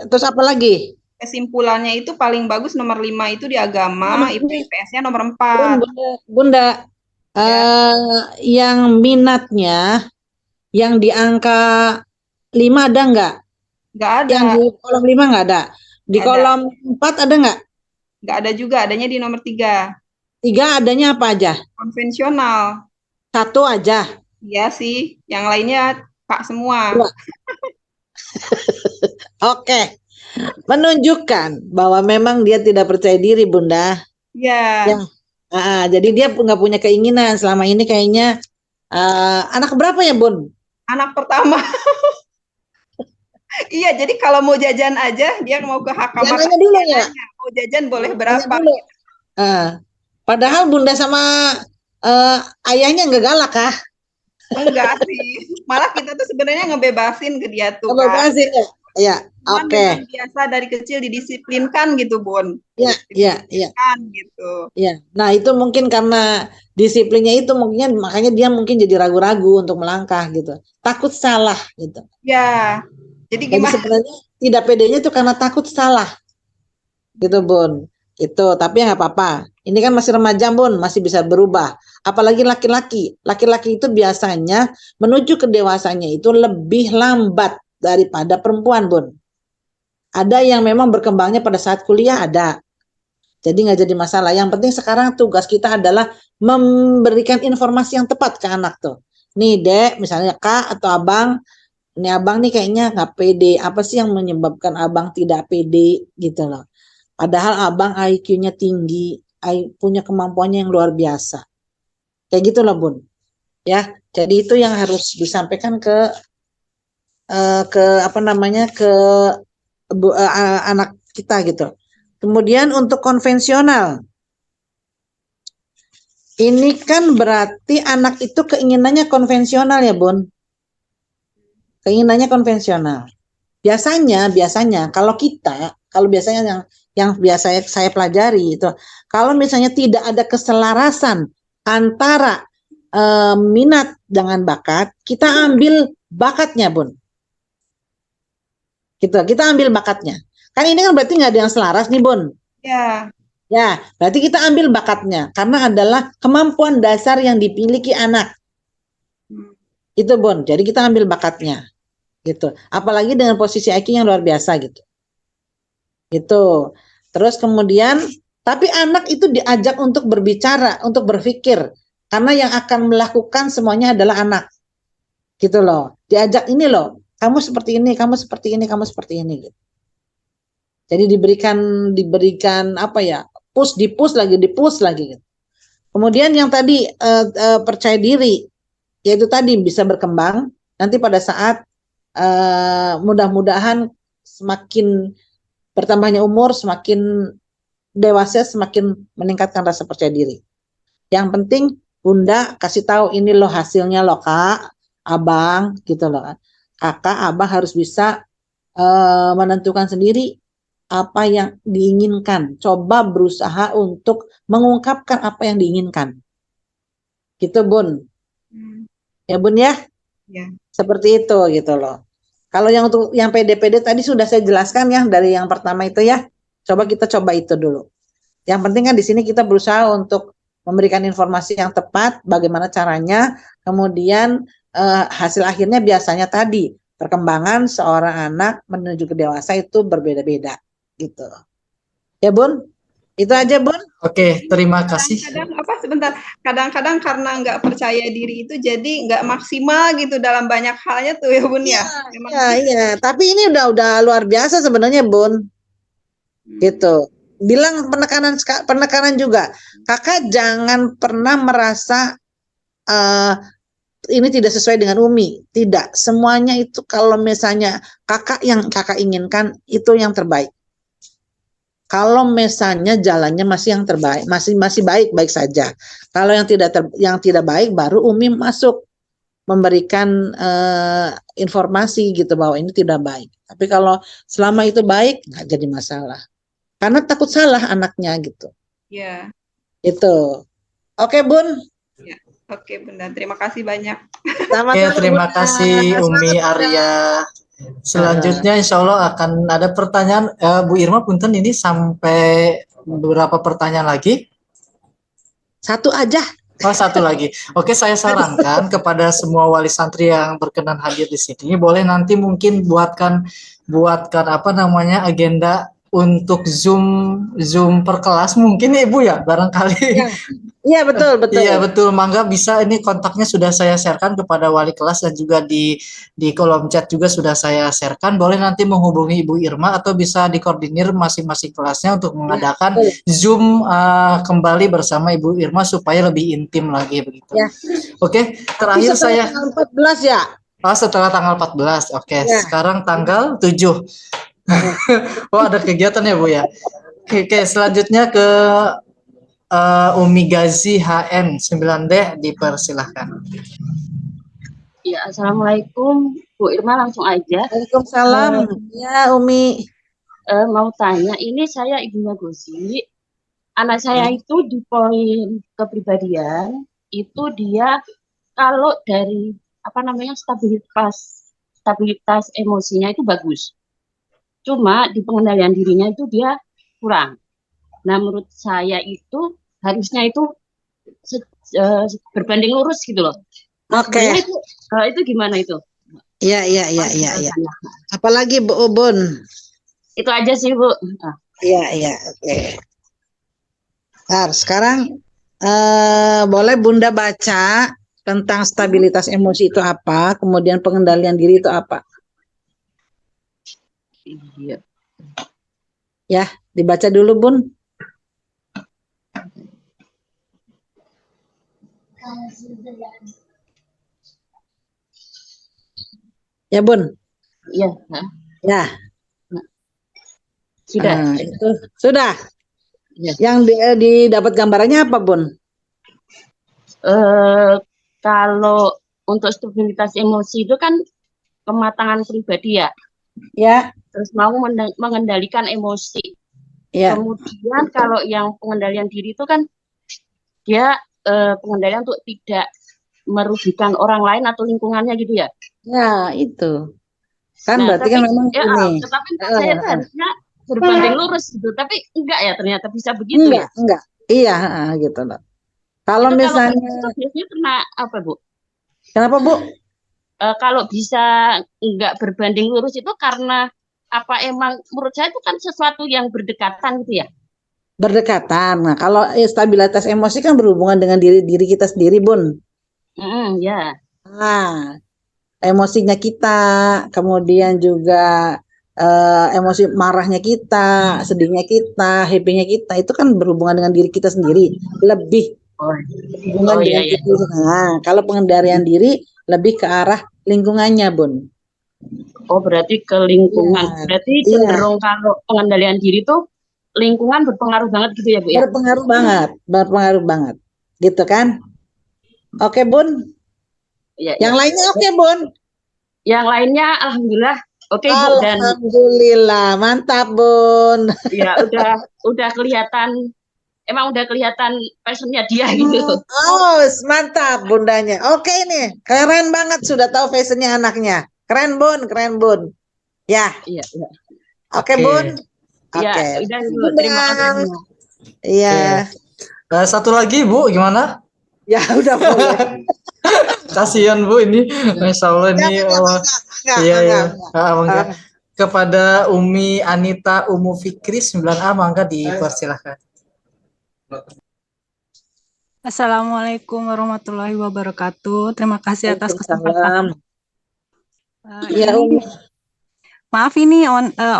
terus apa lagi? Kesimpulannya itu paling bagus nomor 5 itu di agama, IPS-nya nomor 4. Bunda, yang minatnya yang di angka 5 ada nggak? Nggak ada, Yang di kolom 5 nggak ada. Di Nggak ada. kolom 4 ada nggak? nggak ada juga, adanya di nomor 3. 3 adanya apa aja? Konvensional. 1 aja. Iya sih, yang lainnya Kak semua. Dua. Oke. Menunjukkan bahwa memang dia tidak percaya diri, Bunda. Iya. Ya. Jadi dia nggak punya keinginan. Selama ini kayaknya anak berapa ya, Bun? Anak pertama. Iya, jadi kalau mau jajan aja, dia mau ke Dia Hakamah. nanya dulu ya. Mau jajan boleh Nanya berapa? dulu. Padahal Bunda sama ayahnya nggak galak kah? Enggak sih. Malah kita tuh sebenarnya ngebebasin ke dia tuh. Ngebebasin ya? Ya, Cuman oke. memang biasa dari kecil didisiplinkan gitu, Bun. Ya. Didisiplinkan gitu. Ya, nah itu mungkin karena disiplinnya itu mungkin makanya dia mungkin jadi ragu-ragu untuk melangkah gitu. Takut salah gitu. Ya. Jadi Jadi gimana? sebenarnya tidak pedenya itu karena takut salah. Gitu, Bun. Itu, tapi ya nggak apa-apa. Ini kan masih remaja, Bun, masih bisa berubah. Apalagi laki-laki. Laki-laki itu biasanya menuju ke dewasanya itu lebih lambat daripada perempuan, Bun. Ada yang memang berkembangnya pada saat kuliah, ada. Jadi nggak jadi masalah. Yang penting sekarang tugas kita adalah memberikan informasi yang tepat ke anak tuh. Nih, Dek, misalnya Kak atau Abang, ini Abang nih kayaknya nggak pede. Apa sih yang menyebabkan Abang tidak pede gitu loh. Padahal Abang IQ-nya tinggi, punya kemampuannya yang luar biasa. Kayak gitu loh, Bun. Ya, jadi itu yang harus disampaikan ke apa namanya, ke anak kita gitu. Kemudian untuk konvensional, ini kan berarti anak itu keinginannya konvensional ya, Bun. Keinginannya konvensional. Biasanya kalau biasanya yang biasa saya pelajari itu, kalau misalnya tidak ada keselarasan antara minat dengan bakat, kita ambil bakatnya, Bun. Gitu, kita ambil bakatnya. Kan ini kan berarti nggak ada yang selaras nih, Bun. Ya. Ya, berarti kita ambil bakatnya karena adalah kemampuan dasar yang dimiliki anak. Itu, Bun. Jadi kita ambil bakatnya. Gitu. Apalagi dengan posisi IQ yang luar biasa gitu. Gitu. Terus kemudian tapi anak itu diajak untuk berbicara, untuk berpikir karena yang akan melakukan semuanya adalah anak. Gitu loh. Diajak ini loh, kamu seperti ini, kamu seperti ini, kamu seperti ini gitu. Jadi diberikan apa ya? Dipush lagi gitu. Kemudian yang tadi percaya diri, yaitu tadi bisa berkembang nanti pada saat mudah-mudahan semakin bertambahnya umur, semakin dewasa, semakin meningkatkan rasa percaya diri. Yang penting Bunda kasih tahu ini loh hasilnya loh Kak, Abang gitu loh. Kakak, Abang harus bisa menentukan sendiri apa yang diinginkan. Coba berusaha untuk mengungkapkan apa yang diinginkan. Gitu, Bun. Ya, Bun ya? Ya. Seperti itu gitu loh. Kalau yang untuk yang PD-PD tadi sudah saya jelaskan ya dari yang pertama itu ya. Coba kita coba itu dulu. Yang penting kan di sini kita berusaha untuk memberikan informasi yang tepat, bagaimana caranya, kemudian hasil akhirnya biasanya tadi perkembangan seorang anak menuju ke dewasa itu berbeda-beda gitu. Ya Bun, itu aja Bun. Oke, terima kasih. Kadang-kadang karena nggak percaya diri itu jadi nggak maksimal gitu dalam banyak halnya tuh ya Bun ya. Memang Iya. Tapi ini udah luar biasa sebenarnya Bun. Gitu. Bilang penekanan juga. Kakak jangan pernah merasa ini tidak sesuai dengan Umi. Tidak. Semuanya itu kalau misalnya yang kakak inginkan itu yang terbaik. Kalau misalnya jalannya masih yang terbaik, masih baik saja. Kalau yang tidak baik, baru Umi masuk memberikan informasi gitu bahwa ini tidak baik. Tapi kalau selama itu baik, nggak jadi masalah. Karena takut salah anaknya gitu. ya. Itu. Oke Bun. Ya. Oke Bunda, terima kasih banyak. Oke, terima kasih Umi Arya. Selanjutnya insya Allah akan ada pertanyaan. Bu Irma, punten ini sampai beberapa pertanyaan lagi? Satu aja. Oh, satu lagi. Oke, saya sarankan kepada semua wali santri yang berkenan hadir di sini, boleh nanti mungkin buatkan apa namanya agenda untuk Zoom per kelas mungkin ya Ibu ya, barangkali. Iya betul. Iya betul, mangga bisa, ini kontaknya sudah saya sharekan kepada wali kelas dan juga di kolom chat juga sudah saya sharekan. Boleh nanti menghubungi Ibu Irma atau bisa dikoordinir masing-masing kelasnya untuk mengadakan Zoom kembali bersama Ibu Irma supaya lebih intim lagi begitu. Ya. Oke, terakhir saya tanggal 14 ya. Oh, setelah tanggal 14. Oke, sekarang tanggal 7. Oh, ada kegiatan ya Bu ya. Oke, selanjutnya ke Umi Gazi HN 9D, dipersilahkan. Ya, Assalamualaikum Bu Irma, langsung aja. Waalaikumsalam. Ya Umi. Mau tanya, ini saya ibunya Gozi. Anak saya itu di poin kepribadian itu dia kalau dari stabilitas emosinya itu bagus. Cuma di pengendalian dirinya itu dia kurang. Nah, menurut saya itu harusnya itu berbanding lurus gitu loh. Oke. Itu gimana itu? Iya. Apalagi Bu Ubun? Itu aja sih Bu. Iya, oke. Nah, sekarang boleh Bunda baca tentang stabilitas emosi itu apa, kemudian pengendalian diri itu apa? Iya. Ya, dibaca dulu Bun. Ya Bun. Iya. Ya. Sudah. Itu sudah. Ya. Yang didapat gambarannya apa Bun? Kalau untuk stabilitas emosi itu kan kematangan pribadi ya. Ya. Terus mau mengendalikan emosi. Ya. Kemudian kalau yang pengendalian diri itu kan dia pengendalian untuk tidak merugikan orang lain atau lingkungannya gitu ya. Ya, itu. Kan berarti kan memang ini. Tetapi saya itu harusnya berbanding lurus gitu. Tapi enggak ya, ternyata bisa begitu. Enggak. Iya, gitu loh. Kalau misalnya itu biasanya kena apa, Bu? Kenapa, Bu? Kalau bisa enggak berbanding lurus itu karena apa, emang menurut saya itu kan sesuatu yang berdekatan gitu ya? Berdekatan. Nah, kalau stabilitas emosi kan berhubungan dengan diri kita sendiri, Bun. Ya. Nah, emosinya kita, kemudian juga emosi marahnya kita, sedihnya kita, happy-nya kita, itu kan berhubungan dengan diri kita sendiri. Lebih hubungan dengan diri. Nah, kalau pengendalian diri lebih ke arah lingkungannya, Bun. Oh, berarti ke lingkungan. Berarti cenderung kalau pengendalian diri tuh lingkungan berpengaruh banget gitu ya, Bu ya? Berpengaruh banget. Gitu kan? Oke, Bun. Yang lainnya oke, Bun? Yang lainnya alhamdulillah oke, Bu. Alhamdulillah, mantap, Bun. Ya, udah kelihatan, emang udah kelihatan passionnya dia gitu. Oh, mantap bundanya. Oke nih, keren banget, sudah tahu fashionnya anaknya. Keren Bun. Ya. Iya. Oke, Bun. Ya, udah, Bu. Terima kasih. Iya. Satu lagi, Bu, gimana? Ya, udah boleh. Kasihan Bu ini, Masya Allah ini. Iya. kepada Umi Anita Umu Fikri 9A, mangga dipersilahkan. Assalamualaikum warahmatullahi wabarakatuh. Terima kasih atas kesempatan. Waalaikumsalam. Ya, Ini Umi. maaf ini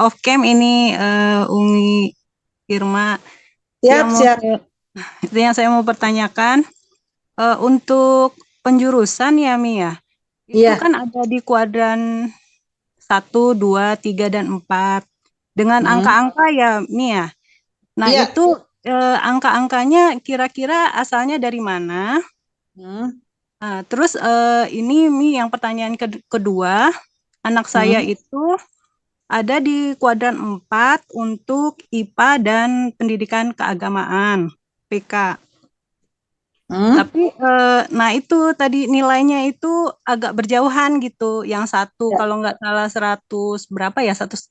off cam ini Umi Irma Siap, siap. yang saya mau pertanyakan untuk penjurusan ya Mi ya. Itu Iya. kan ada di kuadran 1, 2, 3 dan 4 dengan angka-angka ya Mi ya. Nah, Iya. itu angka-angkanya kira-kira asalnya dari mana? Nah, terus ini Mi yang pertanyaan kedua, anak saya itu ada di kuadran 4 untuk IPA dan pendidikan keagamaan PK. Tapi nah itu tadi nilainya itu agak berjauhan gitu. Yang satu kalau nggak salah 100 berapa ya? 100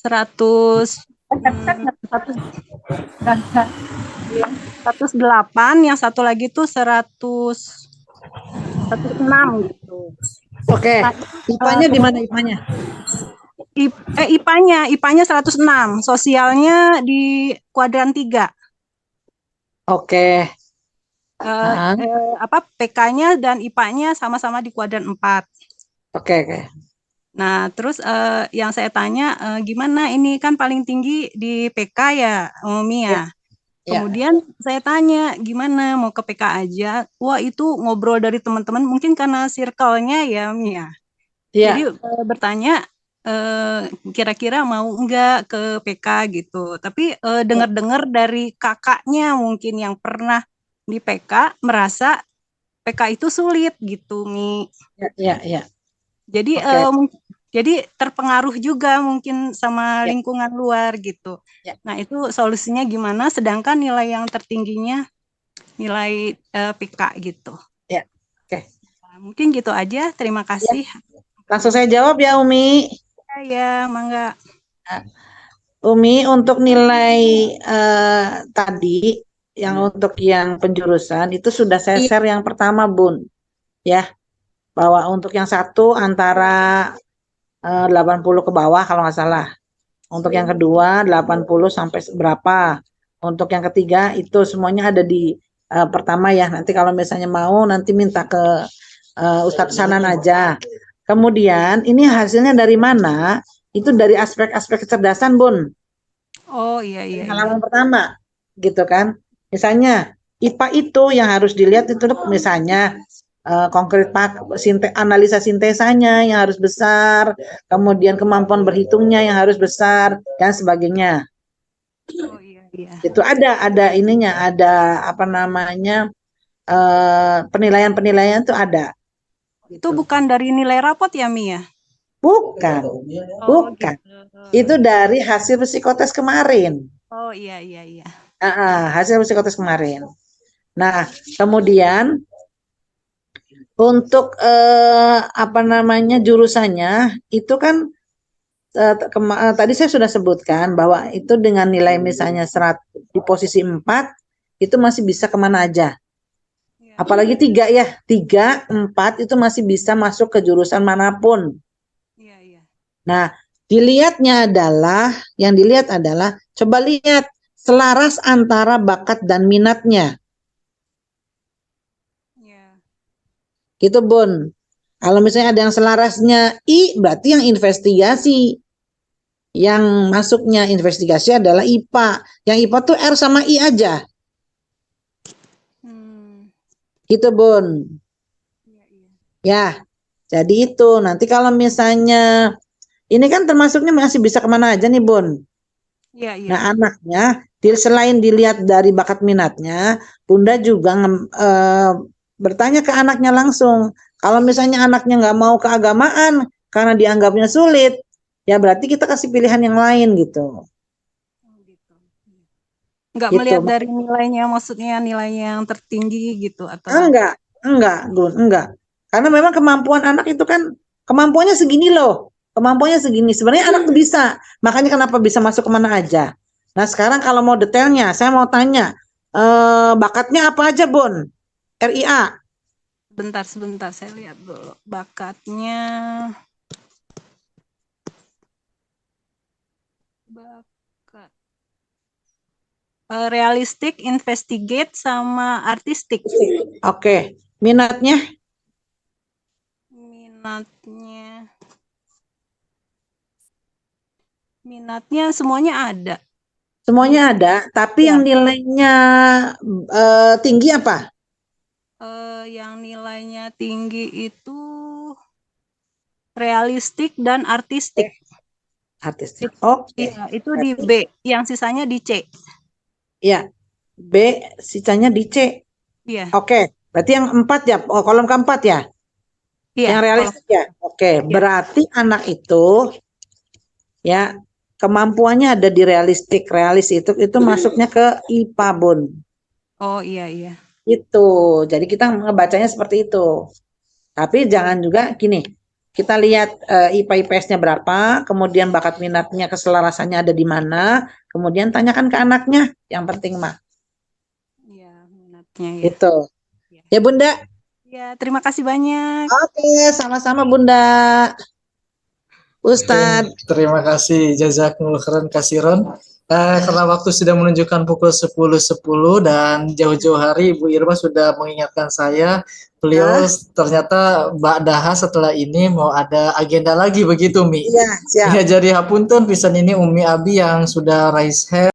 108, yang satu lagi tuh 106 gitu. Oke. Nah, IPA-nya di mana IPA-nya? IPA-nya 106, sosialnya di kuadran 3. Oke. PK-nya dan IPA-nya sama-sama di kuadran 4. Oke. Nah, terus yang saya tanya gimana ini kan paling tinggi di PK ya, Umi ya. Kemudian saya tanya gimana mau ke PK aja. Wah, itu ngobrol dari teman-teman mungkin karena circle-nya ya, Umi ya. Jadi bertanya kira-kira mau enggak ke PK gitu. Tapi dengar-dengar dari kakaknya mungkin yang pernah di PK merasa PK itu sulit gitu, Mi. Iya. Jadi jadi terpengaruh juga mungkin sama lingkungan luar gitu. Nah, itu solusinya gimana? Sedangkan nilai yang tertingginya nilai PK gitu. Oke. Nah, mungkin gitu aja. Terima kasih. Langsung saya jawab ya, Umi. Ya, mangga. Umi, untuk nilai tadi yang untuk yang penjurusan itu sudah saya share yang pertama, Bun. Ya. Bahwa untuk yang satu antara 80 ke bawah kalau nggak salah. Untuk yang kedua 80 sampai berapa. Untuk yang ketiga itu semuanya ada di pertama ya. Nanti kalau misalnya mau nanti minta ke Ustadz Sanan aja. Kemudian ini hasilnya dari mana? Itu dari aspek-aspek kecerdasan, Bun. Oh iya. Halaman pertama, gitu kan? Misalnya IPA itu yang harus dilihat itu misalnya konkret analisa sintesanya yang harus besar, kemudian kemampuan berhitungnya yang harus besar dan sebagainya. Oh iya. Itu ada ininya, ada apa namanya penilaian itu ada. Itu bukan dari nilai rapot ya, Mi ya? Bukan. Itu dari hasil psikotes kemarin. Oh iya. Hasil psikotes kemarin. Nah, kemudian untuk jurusannya itu kan tadi saya sudah sebutkan bahwa itu dengan nilai misalnya di posisi 4 itu masih bisa kemana aja. Apalagi 3 ya, 3, 4 itu masih bisa masuk ke jurusan manapun. Nah, yang dilihat adalah coba lihat selaras antara bakat dan minatnya. Gitu, Bun. Kalau misalnya ada yang selarasnya I, berarti yang investigasi. Yang masuknya investigasi adalah IPA. Yang IPA tuh R sama I aja. Gitu, Bun. Ya, jadi itu. Nanti kalau misalnya, ini kan termasuknya masih bisa kemana aja nih, Bun. Nah, anaknya, selain dilihat dari bakat minatnya, Bunda juga bertanya ke anaknya langsung. Kalau misalnya anaknya nggak mau keagamaan karena dianggapnya sulit, ya berarti kita kasih pilihan yang lain gitu. Nggak gitu. Melihat dari nilainya, maksudnya nilai yang tertinggi gitu atau? Enggak. Karena memang kemampuan anak itu kan kemampuannya segini loh. Kemampuannya segini. Sebenarnya anak tuh bisa. Makanya kenapa bisa masuk kemana aja. Nah, sekarang kalau mau detailnya, saya mau tanya, bakatnya apa aja, Bun? RIA. Sebentar saya lihat dulu bakatnya. Bakat. Realistik, investigate, sama artistik. Oke, minatnya Minatnya semuanya ada. semuanya ada, tapi yang nilainya tinggi apa? Yang nilainya tinggi itu realistik dan artistik. Artistik. Oke. Iya, itu di B, yang sisanya di C. Ya, B, sisanya di C. Iya. Oke, berarti yang 4 ya, kolom keempat ya? Iya. Yang realistik ya? Oke, berarti anak itu ya kemampuannya ada di realistik. Realis itu masuknya ke IPA, Bun. Oh iya iya. Itu. Jadi kita ngebacanya seperti itu. Tapi jangan juga gini. Kita lihat IPA IPS-nya berapa, kemudian bakat minatnya, keselarasannya ada di mana, kemudian tanyakan ke anaknya. Yang penting mah. Iya, minatnya ya. Itu. Ya, Bunda. Ya, terima kasih banyak. Oke, sama-sama Bunda. Ustadz. Terima kasih jazakumullah khairan kasiron. Karena waktu sudah menunjukkan pukul 10.10 dan jauh-jauh hari Ibu Irma sudah mengingatkan saya, beliau ternyata Mbak Daha setelah ini mau ada agenda lagi begitu Mi. Iya, siap. Ya jadi hapunten pisan ini Umi Abi yang sudah raise hand.